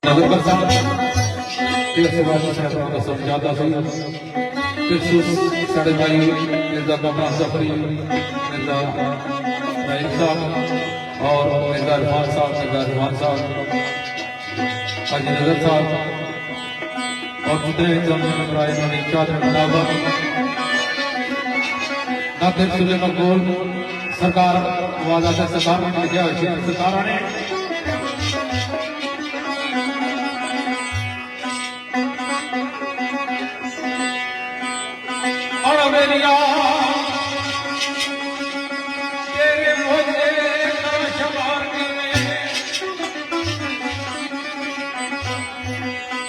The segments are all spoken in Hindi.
नगर साहब के सेवाजी साहब का समझाता सी साढ़े भाई मिर्जा कमरान जफरी मिर्जा रहीम साहब और मिर्जा इरफान साहब हाजी नजर साहब और जितने नादिर सुलेमान गोल सरकार वादा से सरकार ने लिखा सरकार ने और मेरिया तेरे मोजे कर शमार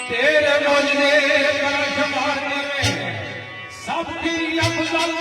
तेरे मोजे कर शमार सबकी अफजल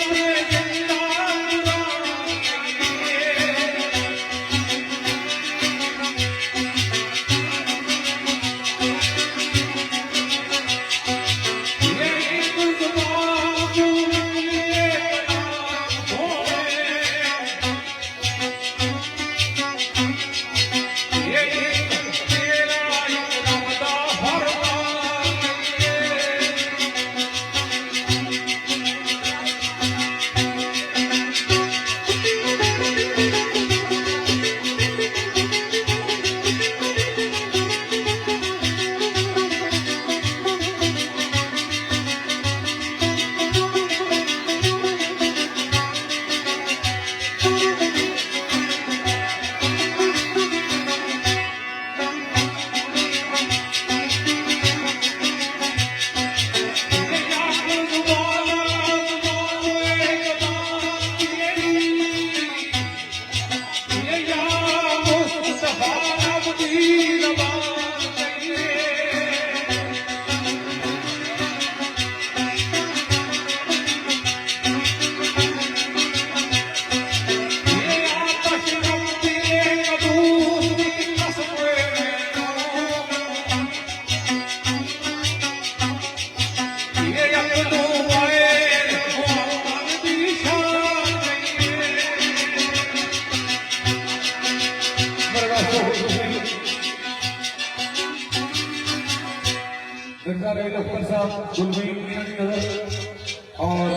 और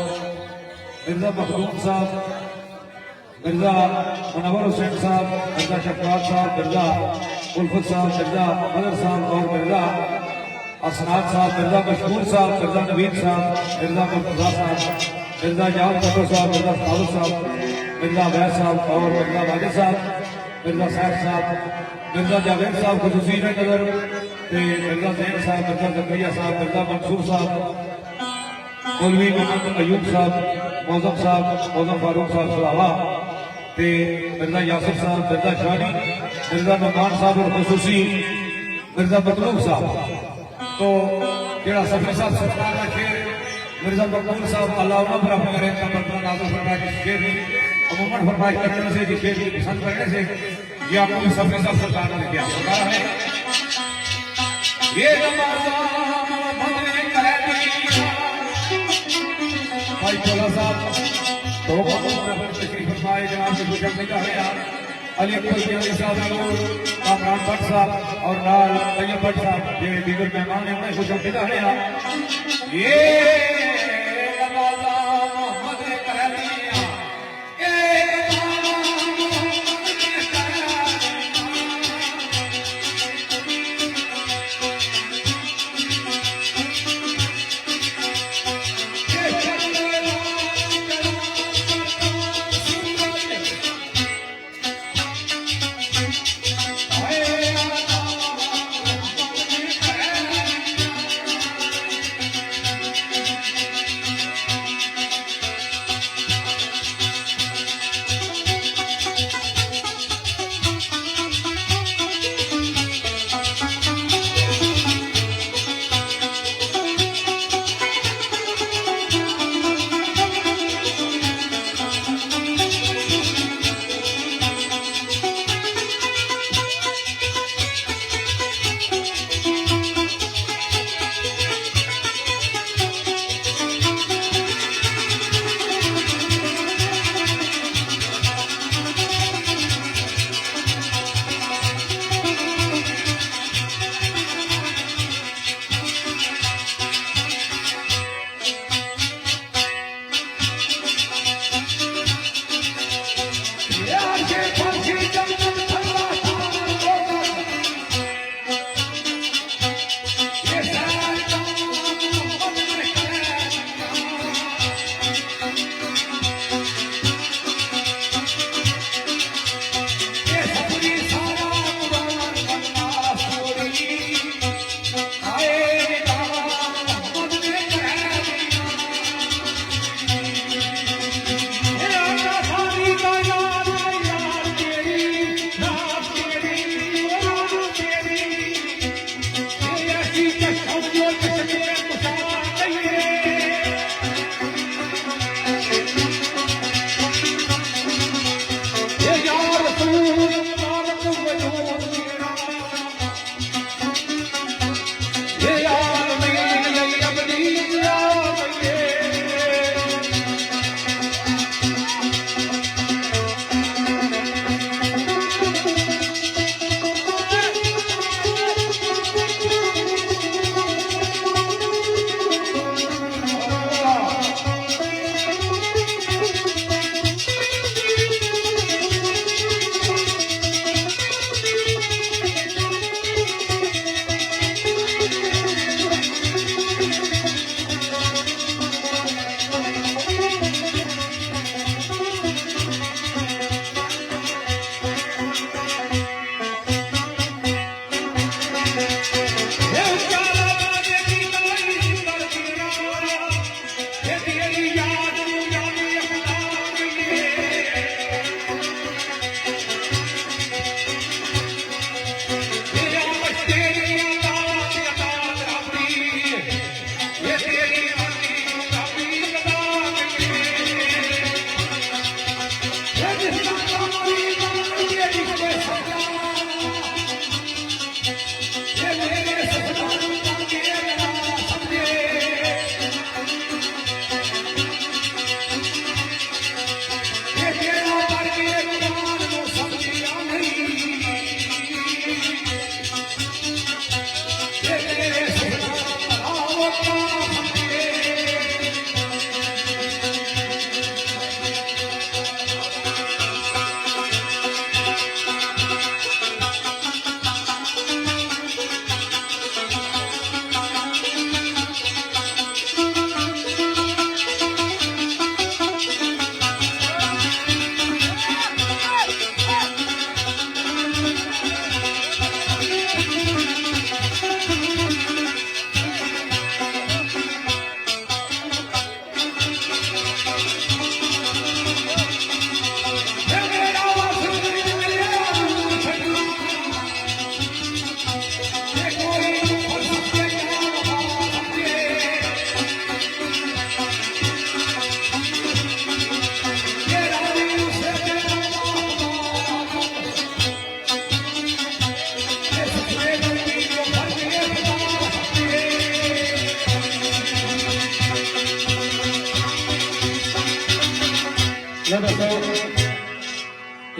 मिर्जा मखदूम साहब मिर्जा मुनव्वर हुसैन साहब मिर्जा शफकात साहब मिर्जा उल्फत साहब मिर्जा मदर साहब और मिर्जा असनाद साहब मिर्जा मशहूर साहब मिर्जा नवीद साहब मिर्जा मुर्तजा साहब मिर्जा जाम कटो साहब मिर्जा फारूक साहब मिर्जा अवैस साहब और मिर्जा वाजिद साहब मिर्जा सैफ साहब मिर्जा जावेद साहब खुसूसी नगर मिर्जा जैन साहब मिर्जा जकरिया साहब मिर्जा मंसूर साहब मौलवी मोहम्मद अयूब साहब मौजम फारूक साहब सलावा मिर्जा यासिर साहब मिर्जा शानी मिर्जा नुमान साहब और खुसूसी मिर्जा मतलूब साहब तो जेड़ा सफी साहब सरकार का शेर मिर्जा मकबूल साहब अल्लाह पर अपने करे का मतलब नाज़िल फरमाया कि शेर अमूमन फरमाइश करने से कि शेर पसंद करने से ये आपको सफी साहब सरकार ने किया सरकार है ये भाई चोला साहब तो तशरीफ फरमाए जनाब से गुजर निकाह है अली अकबर अली साहब कामरान भट्ट साहब और नाल तैयब भट्ट साहब ये दीगर मेहमान ने उन्हें गुजर निकाह है ये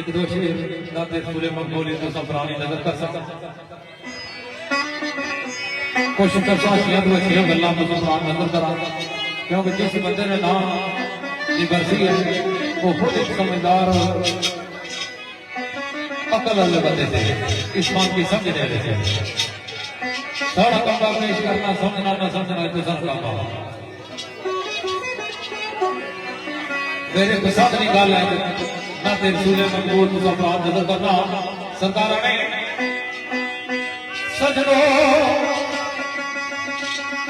एक दो शेर नाते सूर्य मकबूली तो सफरानी नजर कर सकता कोशिश करता शेर दो शेर गल्ला तो सफरान नजर करा क्योंकि जिस बंदे ने नाम की बरसी है वो खुद एक समझदार अकल वाले बंदे थे इस बात की समझ रहे थे सारा कमरा पेश करना समझना न समझना तो सब काम मेरे पसंद की गल है ना तेरे सूर्य मकबूल तो सफरान नजर करना सरकार ने सजनो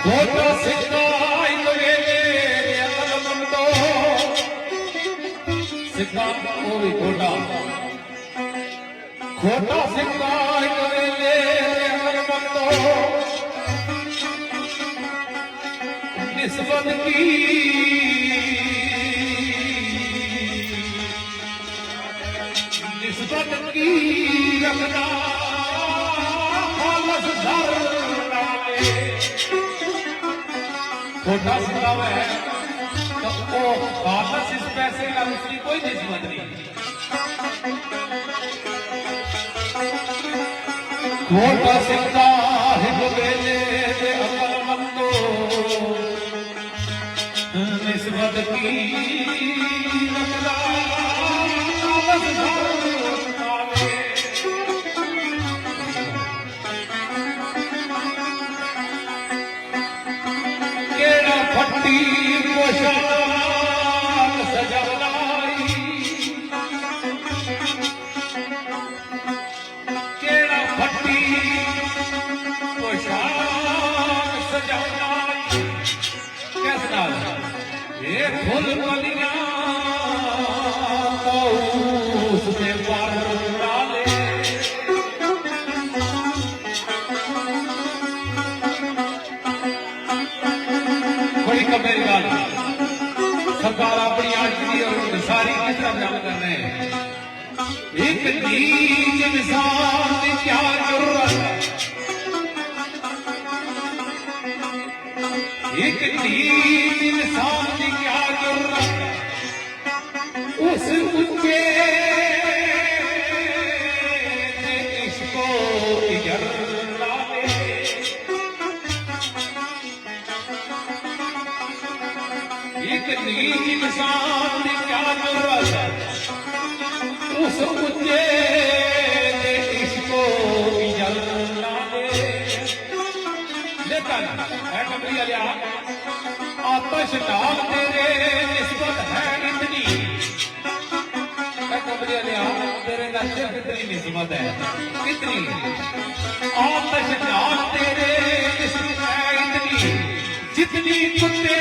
खोटा सिक्का सिक्का वो भी खोटा खोटा सिक्का निस्बत की निस्बत की रखना छोटा सिक्का है तो वो वापस इस पैसे का उसकी कोई निस्बत नहीं छोटा सिक्का है बेले अकलमंदो निस्बत की रखना फटी पोशाक सजवलाई केड़ा फटी पोशाक सजवलाई कैसा ये फूल कलियां उसमें पर डाले बड़ी मेरी बात सरकार अपनी आजकली और सारी किस तरह बयान कर रहे हैं एक नीच इंसान की क्या जरूरत एक नीच इंसान की क्या जरूरत उस ऊंचे इसको इधर लावे एक नीच इंसान की क्या जरूरत उस ऊंचे इसको इधर लावे लेकिन है कमरिया लिया आतश नाम तेरे निस्बत है इतनी कमरिया लिया तेरे नशे कितनी निस्बत है कितनी आतश नाम तेरे निस्बत है इतनी जितनी कुत्ते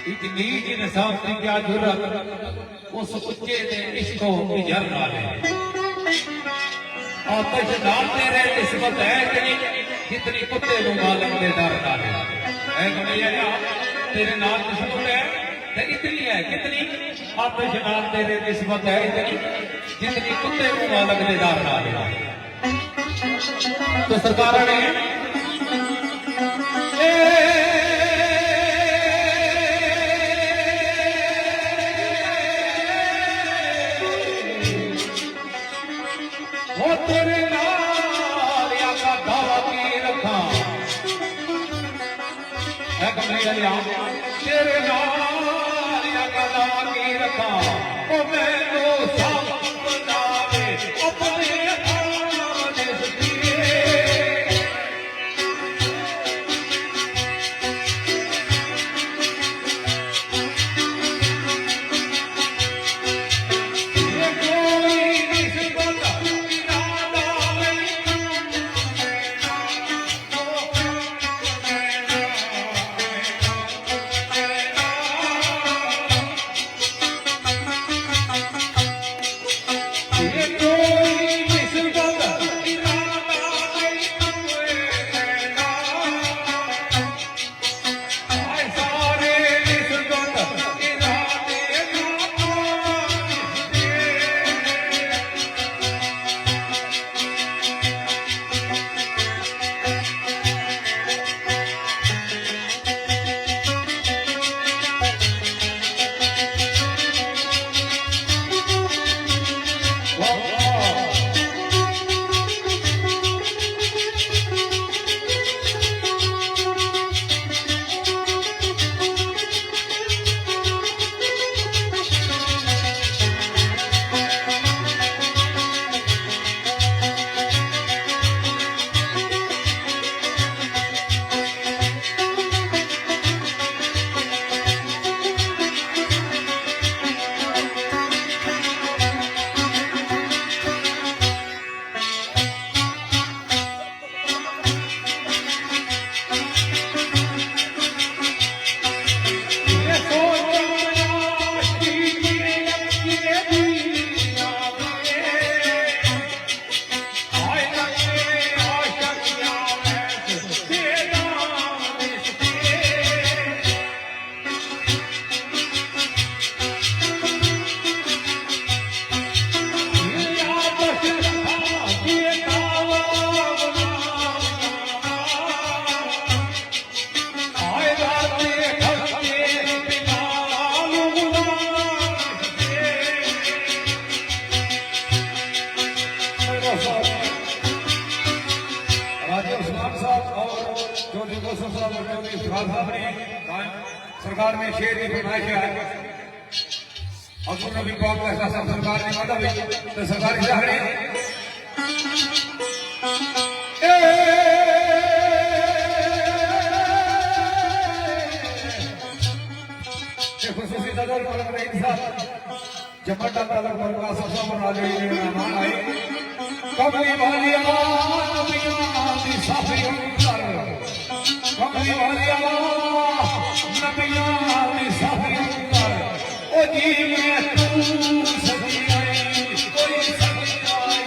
इतनी इंसान की क्या जरूरत उस उच्चे ने इसको इजर डाले आतश नाल तेरे निस्बत है इतनी जितनी कुत्ते को मालक दे डर डाले है कमरिया तेरे नाल निस्बत है तो इतनी है कितनी आतश नाल तेरे निस्बत है इतनी जितनी कुत्ते को मालक दे डर डाले तो सरकार ने वो तेरे नाल आका दावा की रखा है कमरिया लिया तेरे नाल आका दावा की रखा ओ मैं तो सब बनावे अपने सरकार में शेर की फरमाइश है हजूर नबी पाक का सरकार ने वादा भी तो सरकारी शहरी खुसूसी नजर पर इंसान जमटा तलक पर का सबसे बड़ा लेने मेहमान आए कमली वाली आवाज नबियां दी साफी अंतर कमली वाली आवाज नबियां दी साफी अंतर ओ जी मैं तू सजी आई कोई सजी आई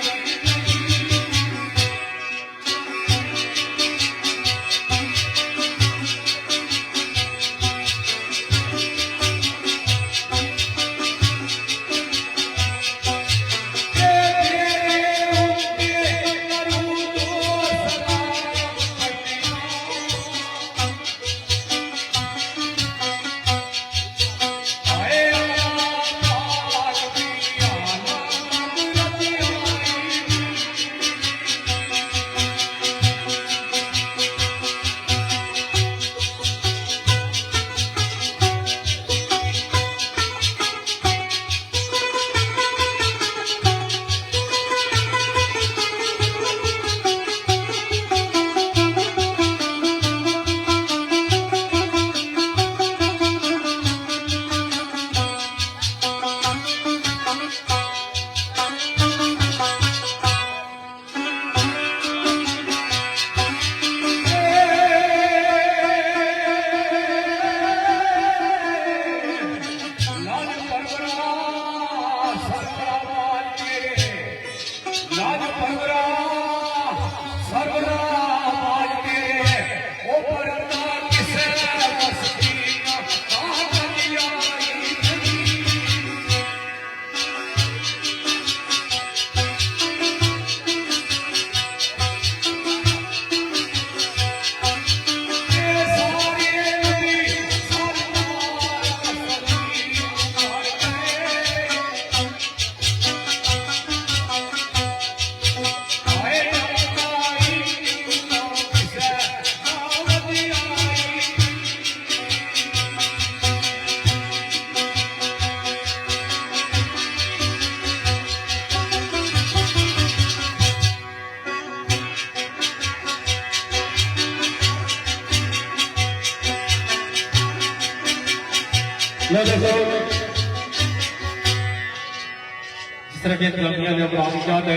जिस तरह के कलमिया ने अपना क्या है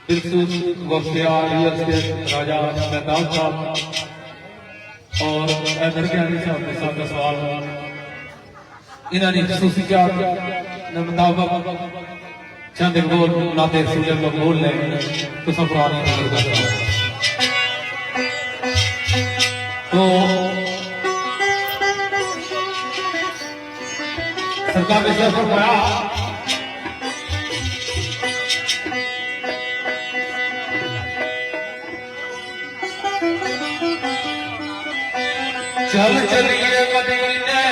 बिल्कुल वफ्तियार राजा मेहताब साहब और हैदर ज्ञानी साहब के साथ सवाल इन्होंने खसूसियात के मुताबिक चंद बोल नाते सूरज को बोल लेंगे तो सब पुरानी नजर करता है तो सरकार ने सिर्फ फरमाया चल चलिए मदीने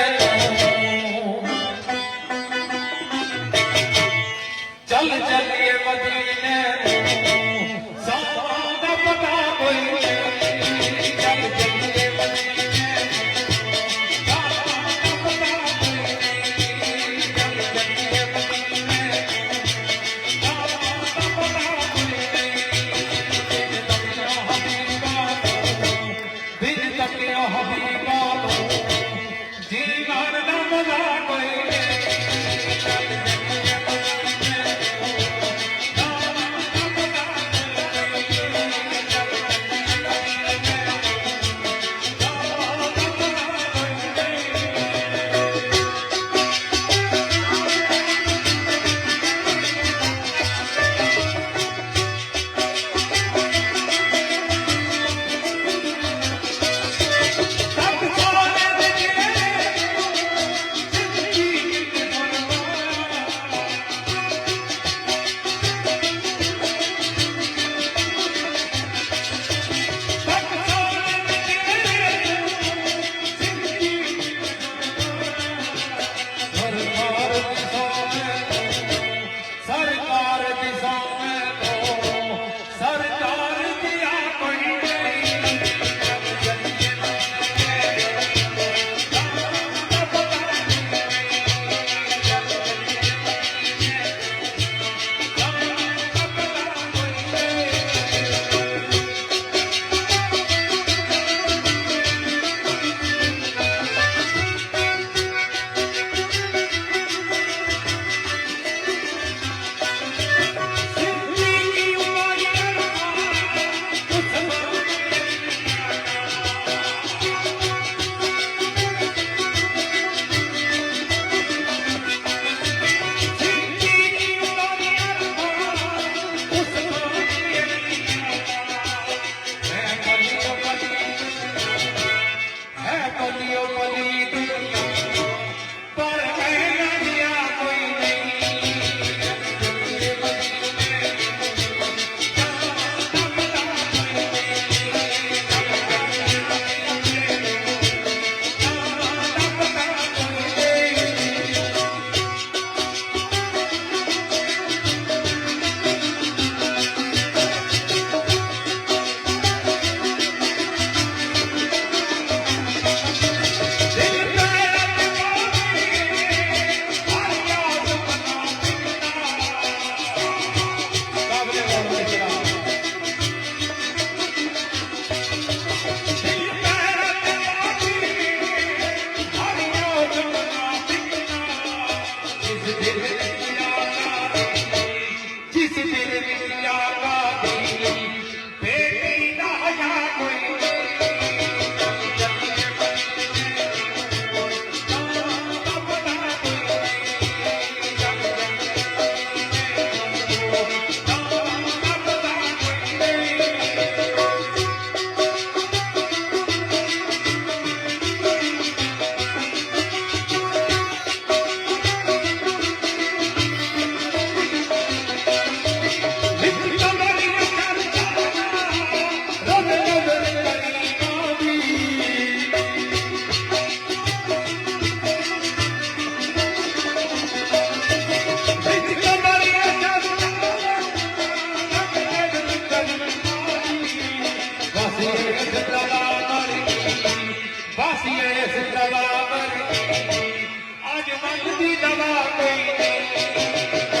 चल चलिए मदीने सादा पता कोई चल चलिए मदीने दी दवा कोई नहीं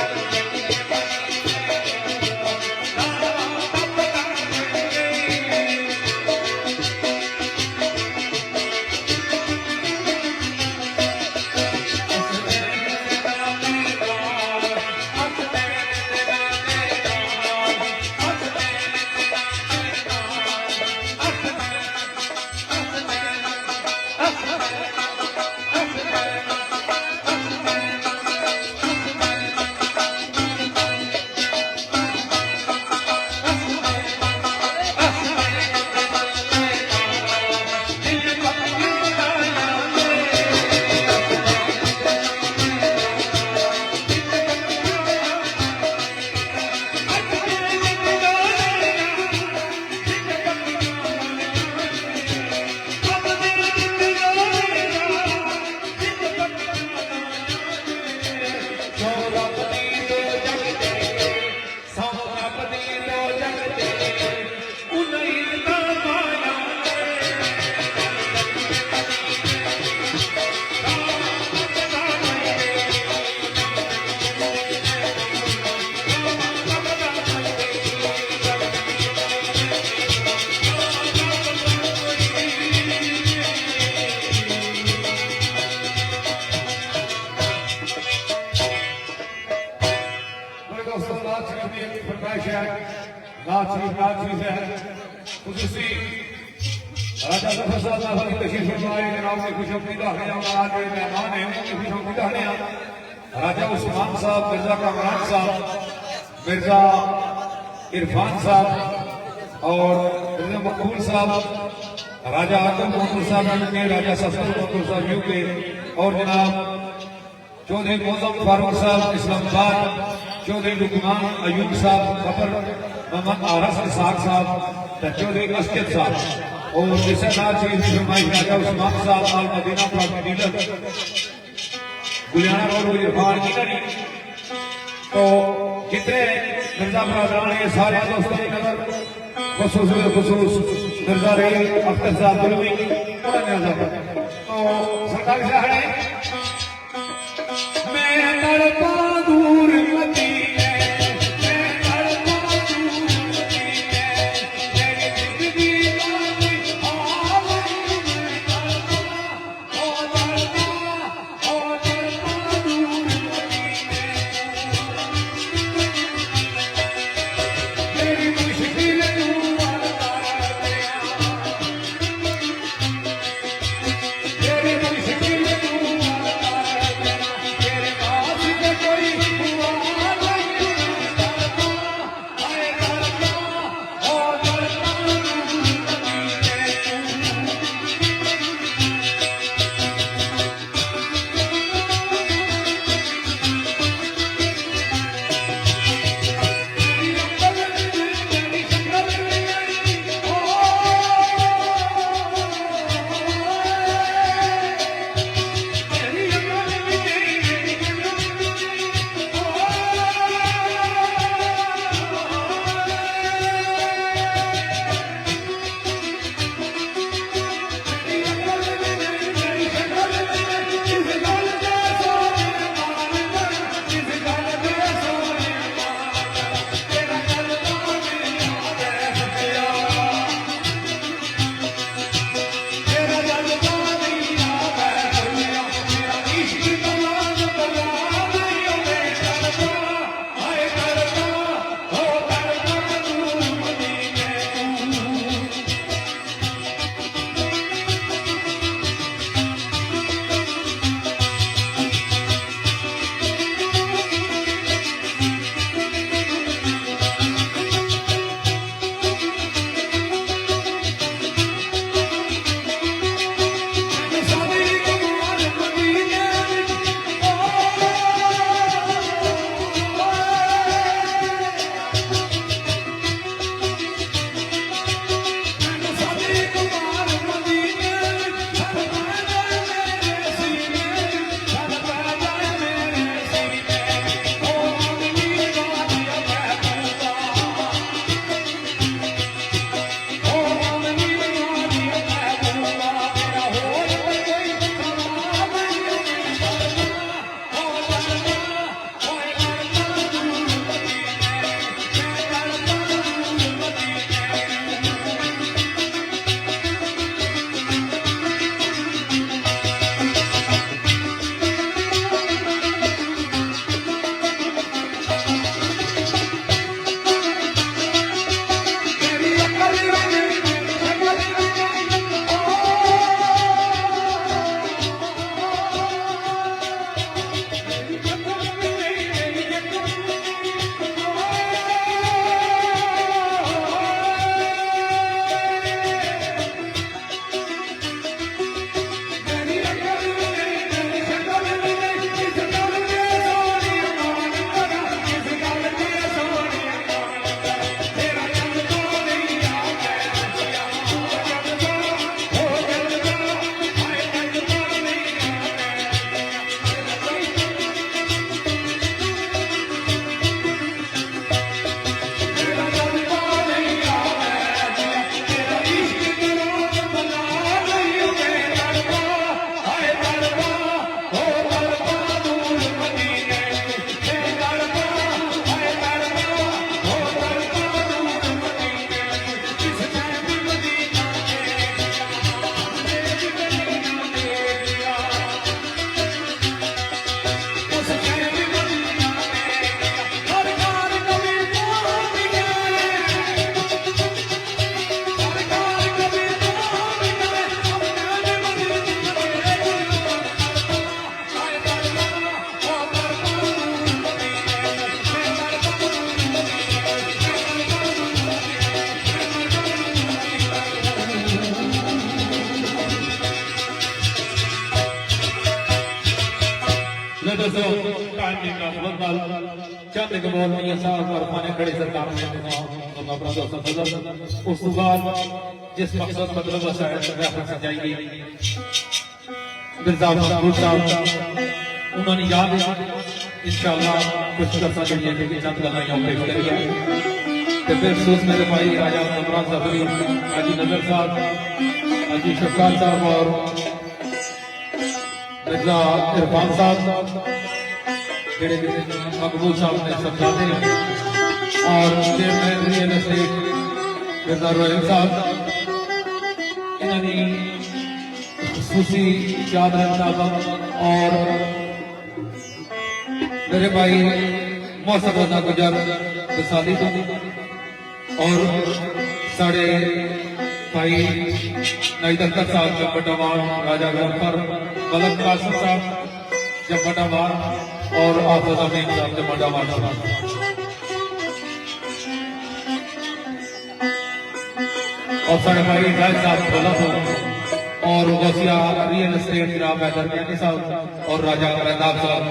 मेरे दोस्तों नाथ शरीफ की एक फरमाइश है नाथ शरीफ है खुसूसी राजा जफर साहब नाफर तशरीफ फरमाए जनाब की खुशअमदीदा है आज के मेहमान हैं उनकी खुशअमदीदा है राजा उस्मान साहब मिर्जा कामरान साहब मिर्जा इरफान साहब और मिर्जा मकबूल साहब राजा आदम मोहम्मद साहब यूके राजा सफर मोहम्मद साहब यूके और जनाब चौधरी मौजम फारूक साहब इस्लामाबाद चौधरी लुकमान अयूब साहब खबर मोहम्मद आरस इसाक साहब चौधरी अस्कद साहब और रिश्तेदार शरीफ की फरमाइश राजा उस्मान साहब Al Madina property dealer Guliana road Irfan की गली तो जितने मिर्जा बरादरान है सारे दोस्तों की नजर खुसूस मिर्जा रही अख्तर साहब दुलमी तो सरकार शाह मैं तड़पा दूर मदीने मैं तड़पा दूर मदीने मेरी जिंदगी जाती हाल मैं तड़पा दूर मदीने मेरी मुश्किल मेरी मुश्किल दोस्तों टाइमिंग का फुटबॉल चंद के बॉल में साहब और खाने खड़े सरकार में उस बाद जिस मकसद मतलब रेफरेंस जाएगी मिर्जा महमूद साहब उन्होंने याद इंशाअल्लाह कुछ करसा चाहिए कि चंद गल्लां पेश करिए तो फिर सोच मेरे भाई राजा इमरान जफरी हाजी नजर साहब हाजी शफकात साहब और मिर्जा इरफान साहब जेड़े मकबूल साहब ने समझाते और chairman real estate Mirza Rohail साहब इन्होंने खुसूसी याद रखना और मेरे भाई मौसम रजा गुजर बसाली और साढ़े भाई नईदर साहब जब्बटावार राजा गफर मलक कासिम साहब जब्बटावार और आफत अमीन साहब जब्बटावार और साढ़े भाई जायद साहब भोला और गौसिया रियल एस्टेट जनाब हैदर कैनी साहब और राजा महताब साहब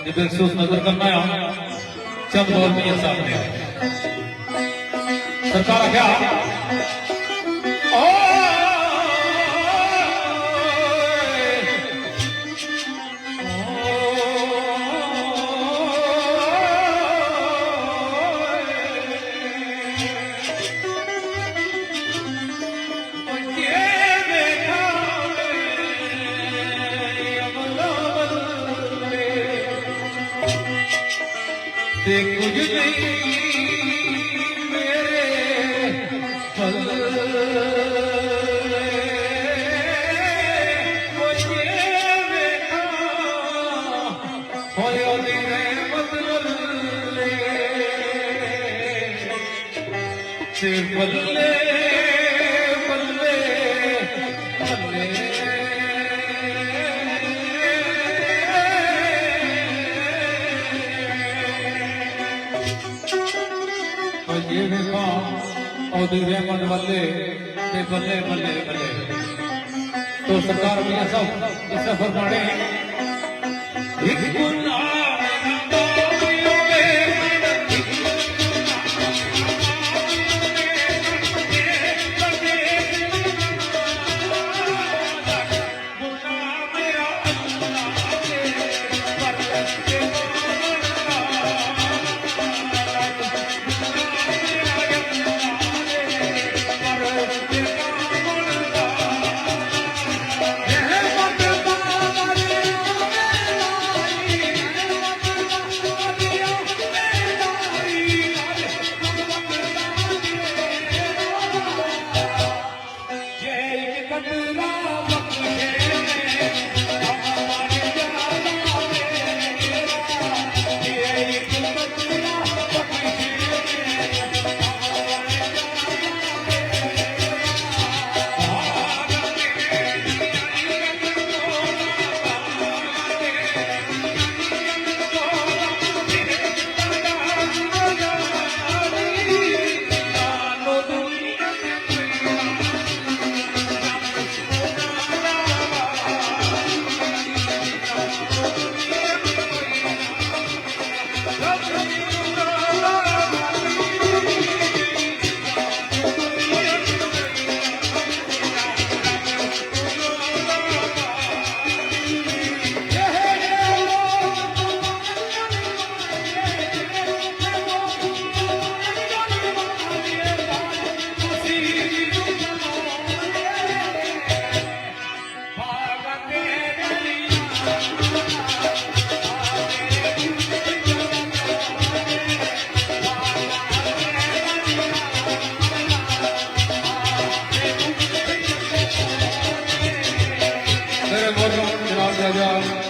ये महसूस नजर करना है चंद और मियां साहब ने सरकार क्या कुछ नहीं मेरे बल्ले बल्ले बल्ले ये और रहमत बल्ले बल्ले बल्ले बल्ले तो सरकार भी सब इस सफर पड़े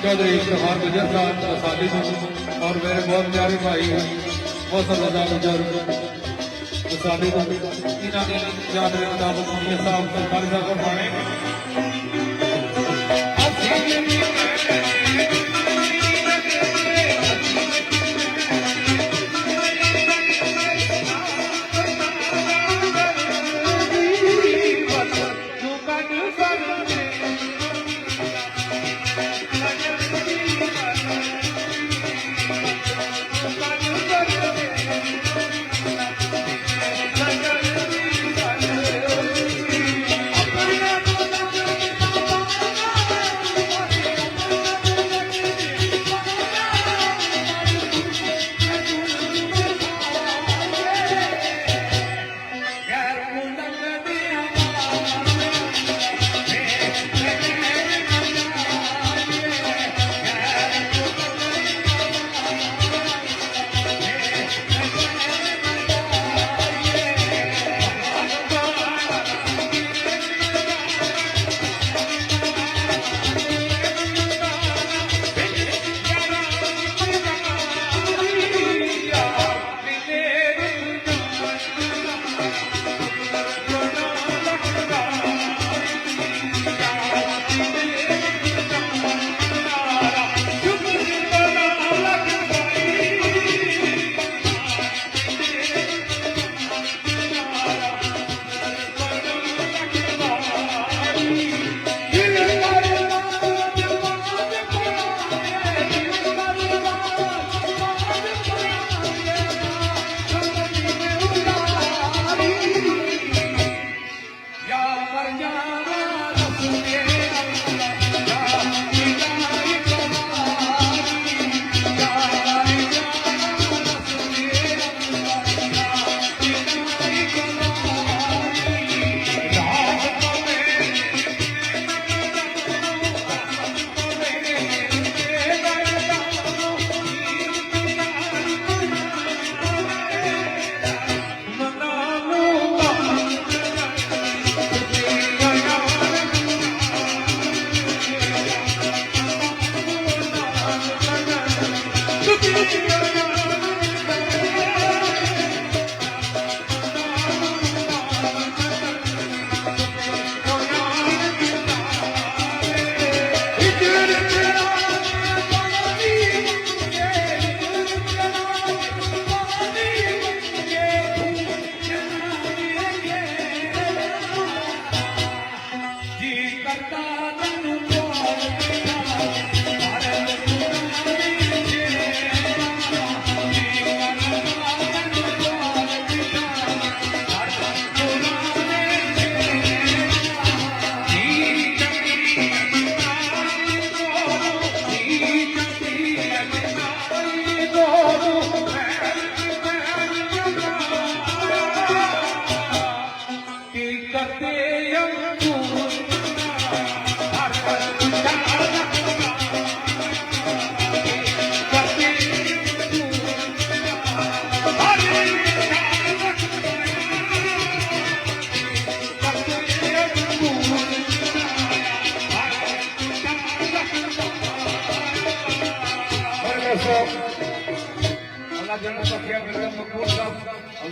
चौधरी इफ्तार गुजर साहब साथी और मेरे बहुत प्यारे भाई मौसम रजा गुजर साथी इन्होंने याद रखना साहब सरकारी साहब पाने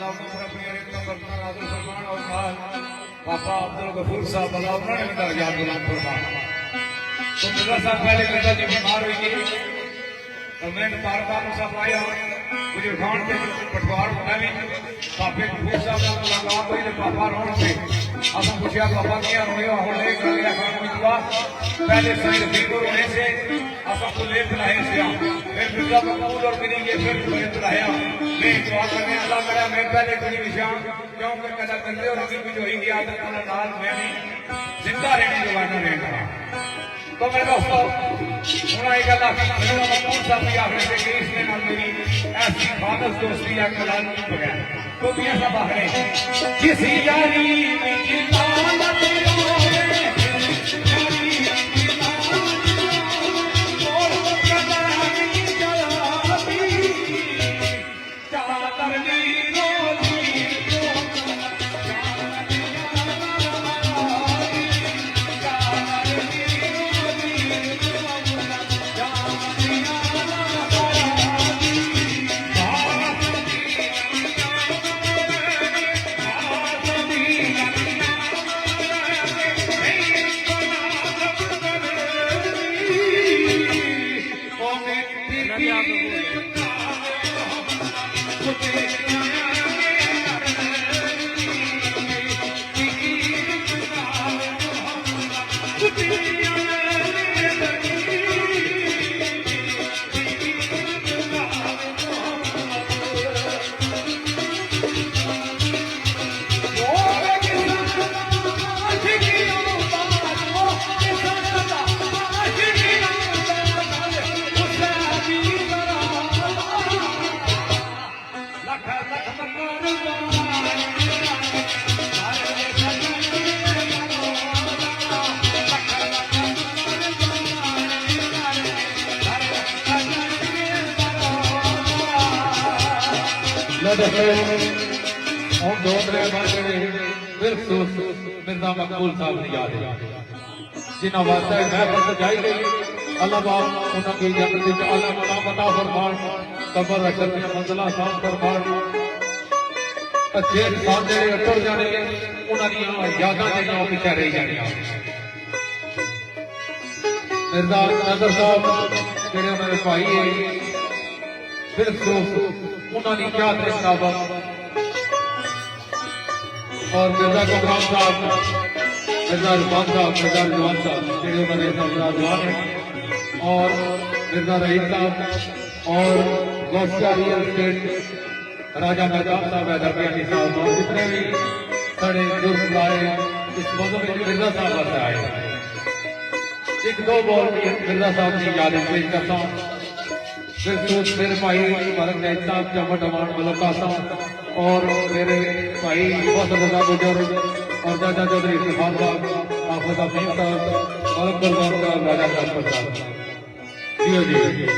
अल्लाह उन्होंने अपनी रिश्तों बरकरार आदर फरमान और नाल पापा अब्दुल गफूर साहब अल्लाह उन्होंने भी दर्जात बुलंद फरमान। तो मिर्जा साहब पहले मिर्जा जी बीमार हुई थी तो मैंने बार-बार साहब आया मुझे खान के पटवार मैं भी पापे गफूर साहब से मुलाकात हुई तो पापा रोन से अब पूछा पापा क्या रोए हो ले कर गया खान मितवा पहले सही रफीकुर होने से अब को ले बुलाए से फिर मिर्जा महमूद और मिली के फिर मुझे बुलाया मैं दुआ करने अल्लाह मेरा मैं पहले कोई निशान क्योंकि कदा करते और अभी कुछ होई गया तो अल्लाह नाल मैं भी जिंदा रहने जवाना रहना। तो मैं दोस्तों हुण एक गल मेरा महमूद साहब भी आखिर से कि इसने नाल मेरी ऐसी खालस दोस्ती या कलाल नहीं बगैर तो मियां साहब आखिर जिस यारी की लालत हम दो त्रै बार बिल्कुल मिर्जा मकबूल साहब ने याद है जिन्हों वास्ते महफिल सजाई गई अल्लाह पाक उन्होंने जन्नत विच आला मकाम अता फरमान कबर अशर दी मंजिलां आसान फरमान अच्छे इंसान जेड़े अटल जाने उन्हां दी यादां जेड़ियां पिछे रह जाणियां। मिर्जा नजर साहब जेड़े उन्होंने भाई है बिल्कुल उन्होंने क्या दृष्टावा और मिर्जा कमरान साहब मिर्जा इरफान साहब मिर्जा रिजवान साहब जेड़े उन्होंने नौजवान है और मिर्जा रहीम साहब और गौसिया रियल एस्टेट राजा नाजाम साहब हैदरबियानी साहब और जितने भी साढ़े दोस्त आए इस मौसम में मिर्जा साहब वास्ते आए एक दो बॉल मिर्जा साहब की याद पेश करता हूँ। बिल्कुल मेरे भाई भारत जैद साहब जमा डमान मलक आसम और मेरे भाई बहुत बड़ा बुजुर्ग और राजा चौधरी इरफान साहब आफत अफीम साहब मलक बलवान साहब राजा साहब साहब जी जी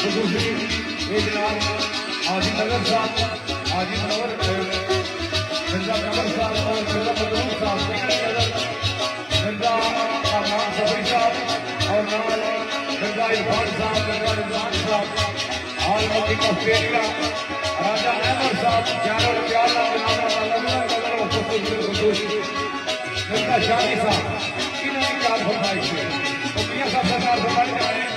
तो दूसरी ये जनाब हाजी नगर साहब, हाजी मनोहर मिर्जा नगर साहब और मिर्जा मजरूर साहब, मिर्जा अरमान सफरी साहब और नाल मिर्जा इरफान साहब, मिर्जा रिजवान साहब, हाल मल्टी ऑस्ट्रेलिया राजा अहमद साहब, जानवर प्यार मिर्जा शाही साहब, इन्होंने क्या फरमाइश की तो मियां साहब सरकार फरमाई जा रहे हैं।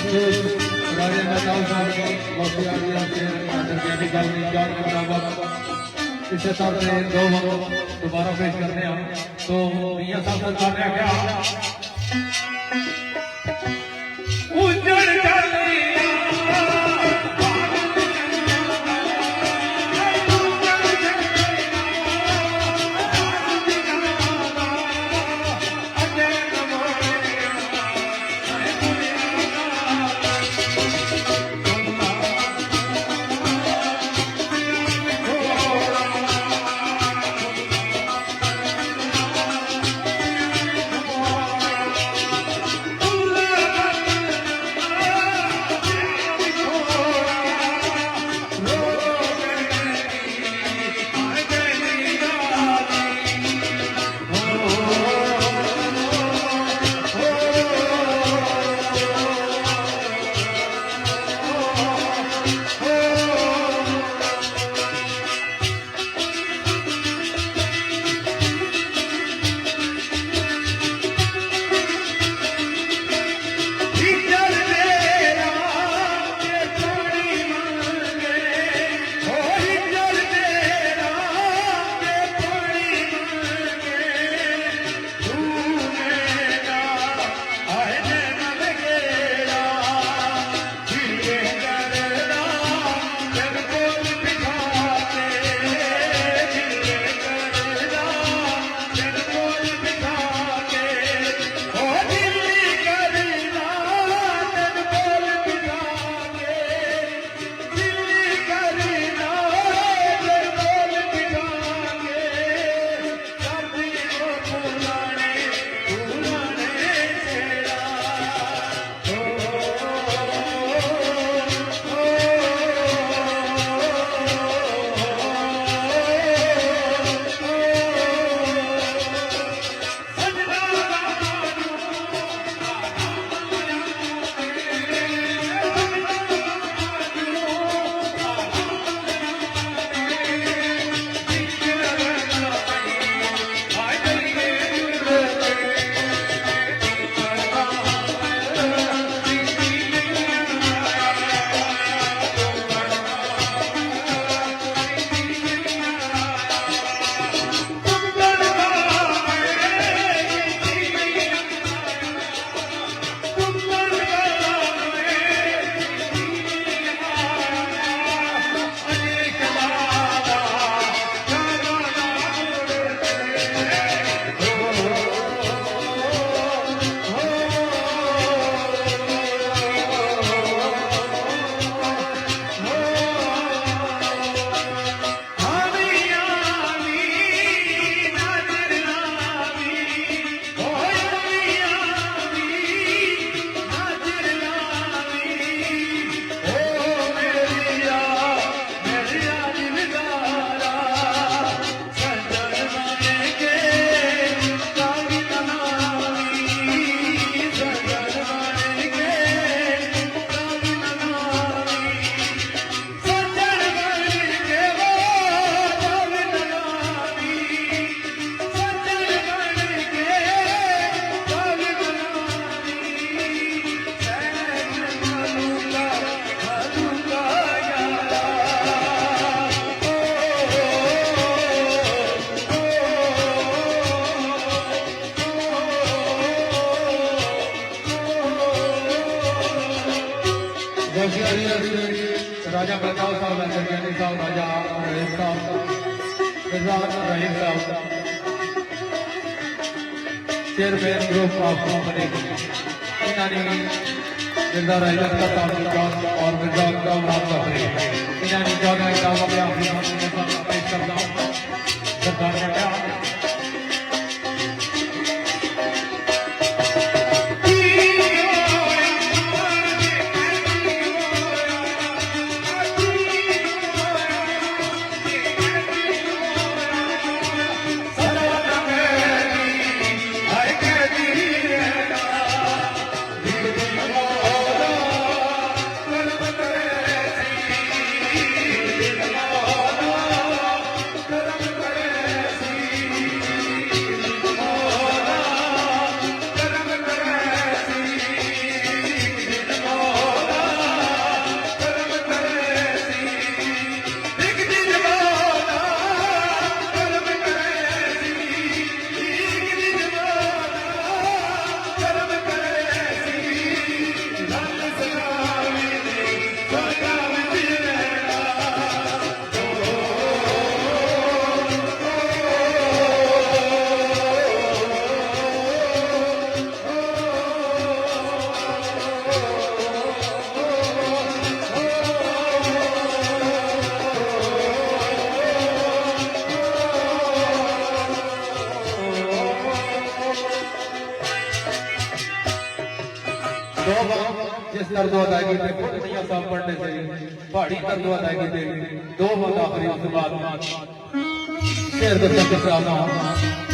राजे मेहताब साहब की मौसी आ गई आपसे की गल की जान के बराबर इसे तरह से दो दोबारा पेश करते हैं तो मियां साहब सरकार ने क्या उजड़ राजा मेहताब साहब अंतर्ज्ञानी साहब राजा रहीम साहब रहीम साहब चेयरमैन ग्रुप ऑफ कंपनी इन्होंने मिर्जा राजा साहब और मिर्जा कामराज साहब इन्होंने चौदह किताब अपने पेश करता हूँ सरकार ने क्या तरदो अदायगी थे पुरनिया साहब पढ़ने से पहाड़ी तरदो अदायगी थे दो बंद आखिरी उसके बाद शेर दे साहब